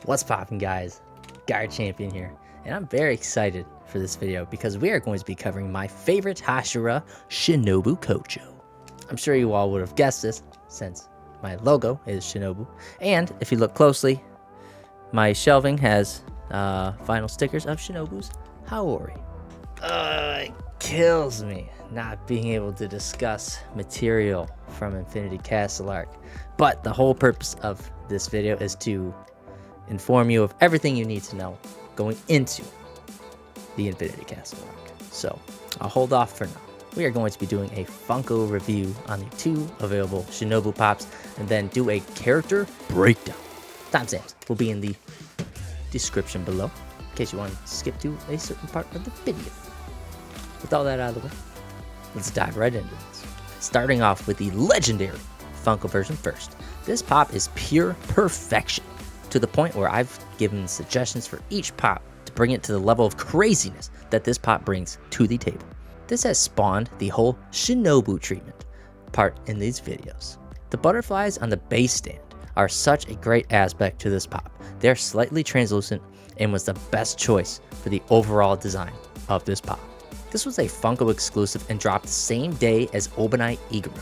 What's poppin', guys? Guard Champion here, and I'm very excited for this video because we are going to be covering my favorite Hashira, SHINOBU KOCHO. I'm sure you all would have guessed this since my logo is Shinobu, and if you look closely, my shelving has vinyl stickers of Shinobu's Haori. It kills me not being able to discuss material from Infinity Castle Arc, but the whole purpose of this video is to inform you of everything you need to know going into the Infinity Castle Arc. So I'll hold off for now. We are going to be doing a Funko review on the 2 available Shinobu Pops and then do a character breakdown. Timestamps will be in the description below in case you want to skip to a certain part of the video. With all that out of the way, let's dive right into this. Starting off with the legendary Funko version first. This pop is pure perfection, to the point where I've given suggestions for each pop to bring it to the level of craziness that this pop brings to the table. This has spawned the whole Shinobu treatment part in these videos. The butterflies on the base stand are such a great aspect to this pop. They're slightly translucent and was the best choice for the overall design of this pop. This was a Funko exclusive and dropped the same day as Obanai Iguro.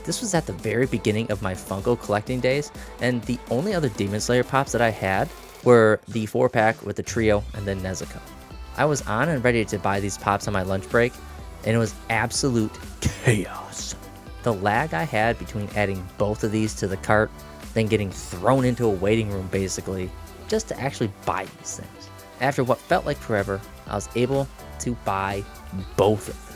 This was at the very beginning of my Funko collecting days, and the only other Demon Slayer pops that I had were the 4-pack with the trio and then Nezuko. I was on and ready to buy these pops on my lunch break, and it was absolute chaos. The lag I had between adding both of these to the cart, then getting thrown into a waiting room basically, just to actually buy these things. After what felt like forever, I was able to buy both of them.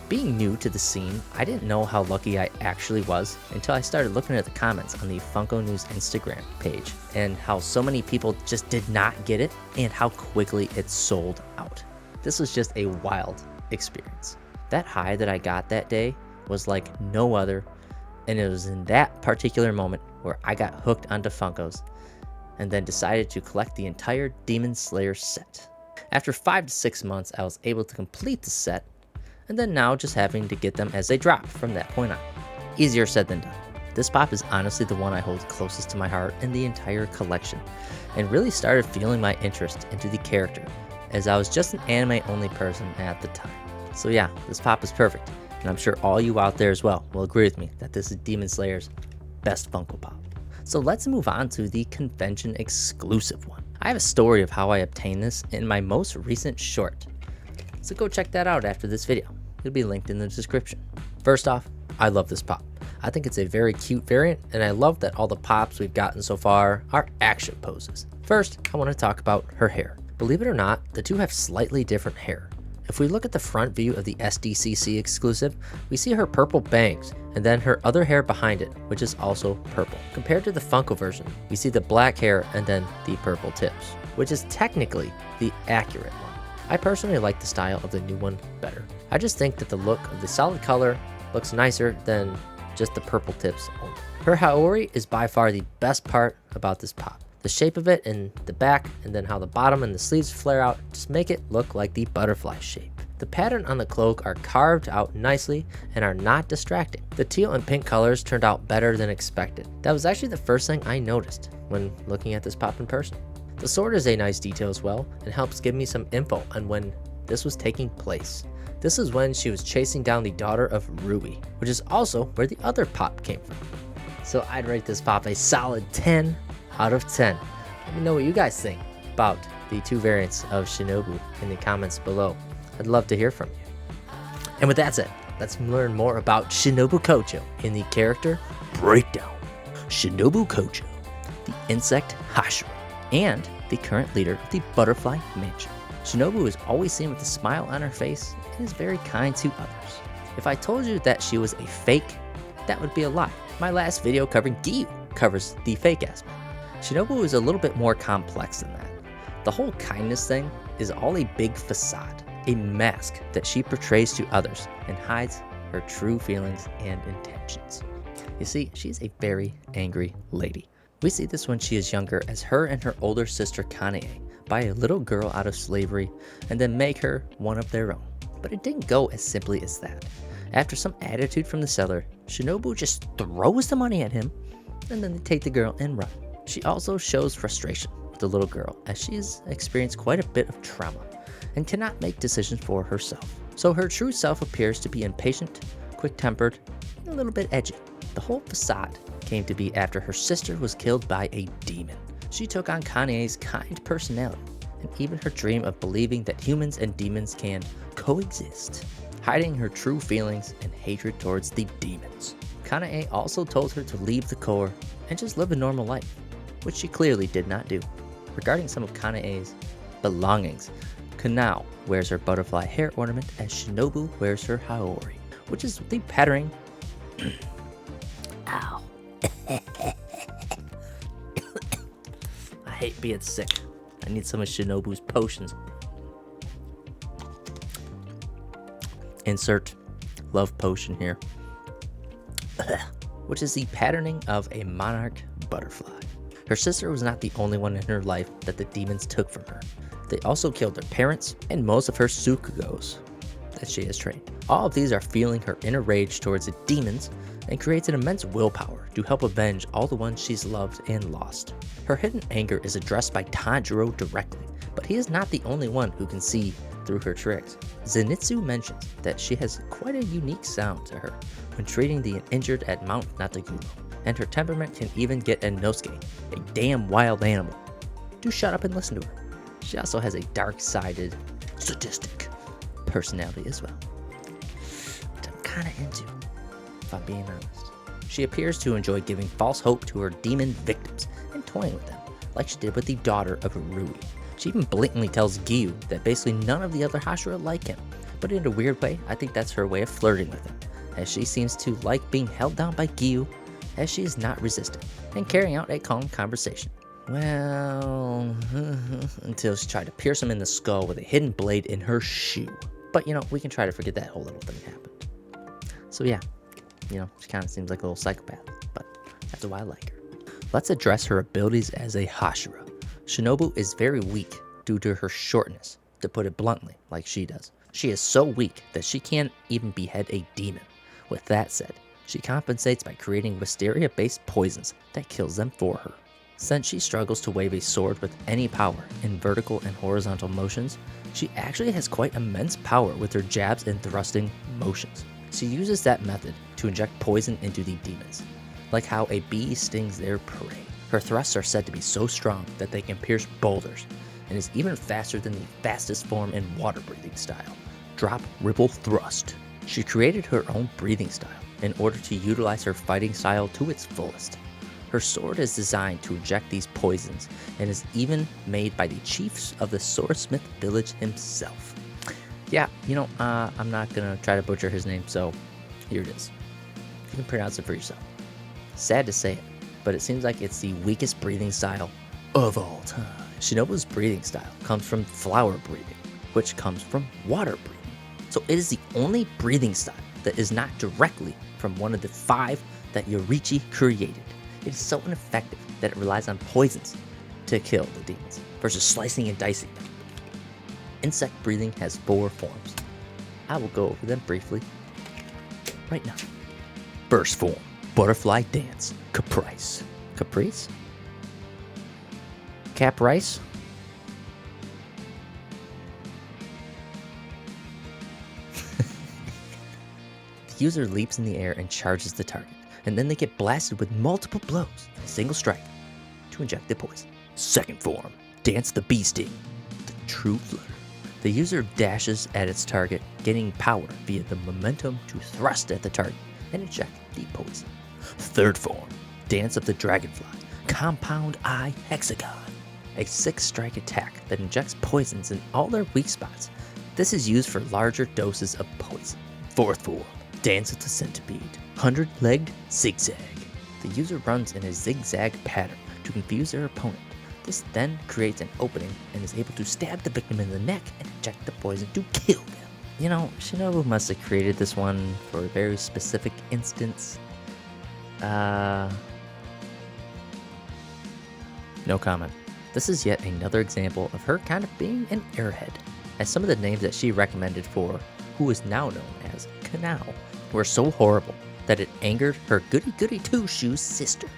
Being new to the scene, I didn't know how lucky I actually was until I started looking at the comments on the Funko News Instagram page and how so many people just did not get it and how quickly it sold out. This was just a wild experience. That high that I got that day was like no other, and it was in that particular moment where I got hooked onto Funkos and then decided to collect the entire Demon Slayer set. After 5 to 6 months, I was able to complete the set, and then now just having to get them as they drop from that point on. Easier said than done. This pop is honestly the one I hold closest to my heart in the entire collection, and really started feeling my interest into the character, as I was just an anime only person at the time. So yeah, this pop is perfect, and I'm sure all you out there as well will agree with me that this is Demon Slayer's best Funko Pop. So let's move on to the convention exclusive one. I have a story of how I obtained this in my most recent short, so go check that out after this video. It'll be linked in the description. First off, I love this pop. I think it's a very cute variant, and I love that all the pops we've gotten so far are action poses. First, I want to talk about her hair. Believe it or not, the two have slightly different hair. If we look at the front view of the SDCC exclusive, we see her purple bangs, and then her other hair behind it, which is also purple. Compared to the Funko version, we see the black hair and then the purple tips, which is technically the accurate one. I personally like the style of the new one better. I just think that the look of the solid color looks nicer than just the purple tips only. Her Haori is by far the best part about this pop. The shape of it in the back and then how the bottom and the sleeves flare out just make it look like the butterfly shape. The pattern on the cloak are carved out nicely and are not distracting. The teal and pink colors turned out better than expected. That was actually the first thing I noticed when looking at this pop in person. The sword is a nice detail as well and helps give me some info on when this was taking place. This is when she was chasing down the daughter of Ruby, which is also where the other pop came from. So I'd rate this pop a solid 10 out of 10. Let me know what you guys think about the 2 variants of Shinobu in the comments below. I'd love to hear from you. And with that said, let's learn more about SHINOBU KOCHO in the character breakdown. SHINOBU KOCHO, the insect Hashira, and the current leader of the Butterfly Mansion. Shinobu is always seen with a smile on her face and is very kind to others. If I told you that she was a fake, that would be a lie. My last video covering Giyu covers the fake aspect. Shinobu is a little bit more complex than that. The whole kindness thing is all a big facade, a mask that she portrays to others and hides her true feelings and intentions. You see, she's a very angry lady. We see this when she is younger as her and her older sister Kanae buy a little girl out of slavery and then make her one of their own. But it didn't go as simply as that. After some attitude from the seller, Shinobu just throws the money at him and then they take the girl and run. She also shows frustration with the little girl, as she has experienced quite a bit of trauma and cannot make decisions for herself. So her true self appears to be impatient, quick-tempered, and a little bit edgy. The whole facade came to be after her sister was killed by a demon. She took on Kanae's kind personality and even her dream of believing that humans and demons can coexist, hiding her true feelings and hatred towards the demons. Kanae also told her to leave the core and just live a normal life, which she clearly did not do. Regarding some of Kanae's belongings, Kanao wears her butterfly hair ornament as Shinobu wears her haori, which is the patterning. Ow. I hate being sick. I need some of Shinobu's potions. Insert love potion here. Which is the patterning of a monarch butterfly. Her sister was not the only one in her life that the demons took from her. They also killed her parents and most of her Sukugos that she has trained. All of these are feeling her inner rage towards the demons and creates an immense willpower to help avenge all the ones she's loved and lost. Her hidden anger is addressed by Tanjiro directly, but he is not the only one who can see through her tricks. Zenitsu mentions that she has quite a unique sound to her when treating the injured at Mount Natagumo, and her temperament can even get Inosuke, a damn wild animal, to shut up and listen to her. She also has a dark-sided, sadistic personality as well, which I'm kinda into, if I'm being honest. She appears to enjoy giving false hope to her demon victims and toying with them, like she did with the daughter of Rui. She even blatantly tells Giyu that basically none of the other Hashira like him, but in a weird way, I think that's her way of flirting with him, as she seems to like being held down by Giyu, as she is not resisting, and carrying out a calm conversation. Well, until she tried to pierce him in the skull with a hidden blade in her shoe. But, we can try to forget that whole little thing happened. So yeah, she kind of seems like a little psychopath, but that's why I like her. Let's address her abilities as a Hashira. Shinobu is very weak due to her shortness, to put it bluntly, like she does. She is so weak that she can't even behead a demon. With that said, she compensates by creating wisteria-based poisons that kills them for her. Since she struggles to wave a sword with any power in vertical and horizontal motions, she actually has quite immense power with her jabs and thrusting motions. She uses that method to inject poison into the demons, like how a bee stings their prey. Her thrusts are said to be so strong that they can pierce boulders, and is even faster than the fastest form in water breathing style, drop ripple thrust. She created her own breathing style in order to utilize her fighting style to its fullest. Her sword is designed to inject these poisons and is even made by the chiefs of the swordsmith village himself. Yeah, I'm not gonna try to butcher his name, so here it is. You can pronounce it for yourself. Sad to say it, but it seems like it's the weakest breathing style of all time. Shinobu's breathing style comes from flower breathing, which comes from water breathing. So it is the only breathing style that is not directly from one of the 5 that Yoriichi created. It is so ineffective that it relies on poisons to kill the demons versus slicing and dicing them. Insect breathing has 4 forms. I will go over them briefly right now. Burst form, butterfly dance, caprice. Caprice? Caprice? The user leaps in the air and charges the target, and then they get blasted with multiple blows, a single strike, to inject the poison. Second form, dance the bee sting, the true flutter. The user dashes at its target, gaining power via the momentum to thrust at the target and inject the poison. Third form, dance of the dragonfly, compound eye hexagon, a 6-strike attack that injects poisons in all their weak spots. This is used for larger doses of poison. Fourth form, dance of the centipede, 100-legged zigzag. The user runs in a zigzag pattern to confuse their opponent. This then creates an opening and is able to stab the victim in the neck and inject the poison to kill them. Shinobu must have created this one for a very specific instance. No comment. This is yet another example of her kind of being an airhead, as some of the names that she recommended for who is now known as Kanao were so horrible that it angered her goody-goody two-shoes sister.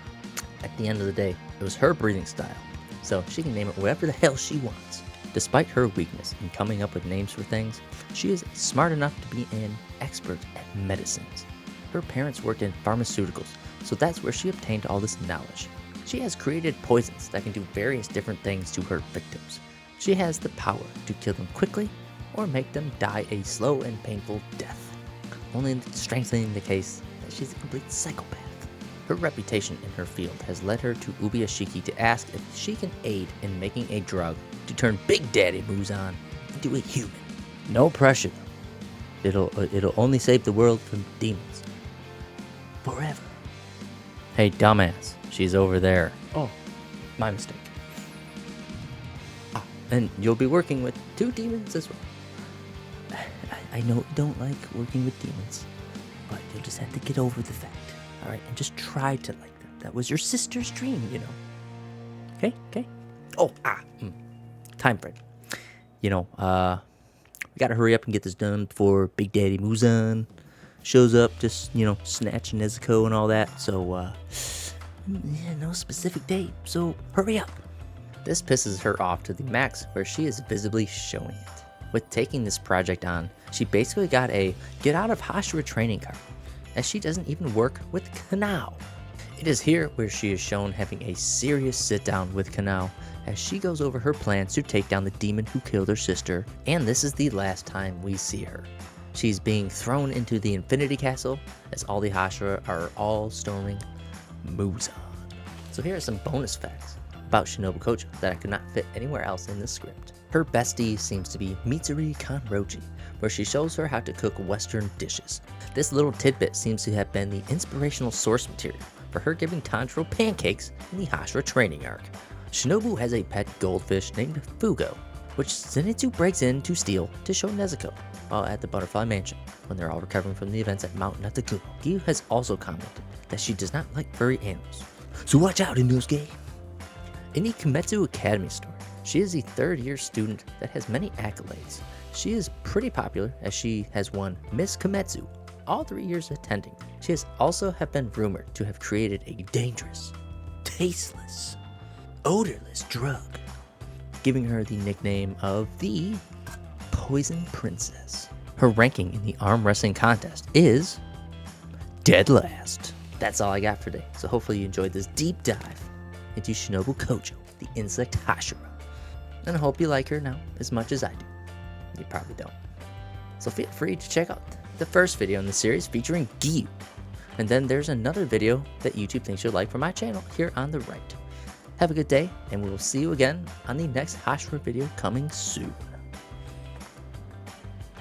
At the end of the day, it was her breathing style, so she can name it whatever the hell she wants. Despite her weakness in coming up with names for things, she is smart enough to be an expert at medicines. Her parents worked in pharmaceuticals, so that's where she obtained all this knowledge. She has created poisons that can do various different things to her victims. She has the power to kill them quickly or make them die a slow and painful death, only strengthening the case that she's a complete psychopath. Her reputation in her field has led her to Ubuyashiki to ask if she can aid in making a drug to turn Big Daddy Muzan into a human. No pressure. It'll only save the world from demons. Forever. Hey, dumbass. She's over there. Oh, my mistake. And you'll be working with 2 demons as well. I know you don't like working with demons, but you'll just have to get over the fact. Alright, and just try to like them. That was your sister's dream, you know. Okay? Oh, time frame. We gotta hurry up and get this done before Big Daddy Muzan shows up, just, snatch Nezuko and all that. So, no specific date, so hurry up. This pisses her off to the max, where she is visibly showing it. With taking this project on, she basically got a get out of Hashira training card, as she doesn't even work with Kanao. It is here where she is shown having a serious sit down with Kanao, as she goes over her plans to take down the demon who killed her sister, and this is the last time we see her. She's being thrown into the Infinity Castle, as all the Hashira are all storming Muzan. So here are some bonus facts about Shinobu Kocho that I could not fit anywhere else in the script. Her bestie seems to be Mitsuri Kanroji, where she shows her how to cook Western dishes. This little tidbit seems to have been the inspirational source material for her giving Tanjiro pancakes in the Hashira training arc. Shinobu has a pet goldfish named Fugo, which Zenitsu breaks in to steal to show Nezuko while at the Butterfly Mansion when they're all recovering from the events at Mount Natakumo. Gyu has also commented that she does not like furry animals, so watch out, Inosuke! In the Kimetsu Academy story, she is a 3rd-year student that has many accolades. She is pretty popular as she has won Miss Kimetsu all 3 years attending. She has also been rumored to have created a dangerous, tasteless, odorless drug, giving her the nickname of the Poison Princess. Her ranking in the arm wrestling contest is dead last. That's all I got for today, so hopefully you enjoyed this deep dive into Shinobu Kocho, the insect Hashira. And I hope you like her now as much as I do. You probably don't. So feel free to check out the first video in the series featuring Gyu. And then there's another video that YouTube thinks you'll like from my channel here on the right. Have a good day, and we will see you again on the next Hashira video coming soon.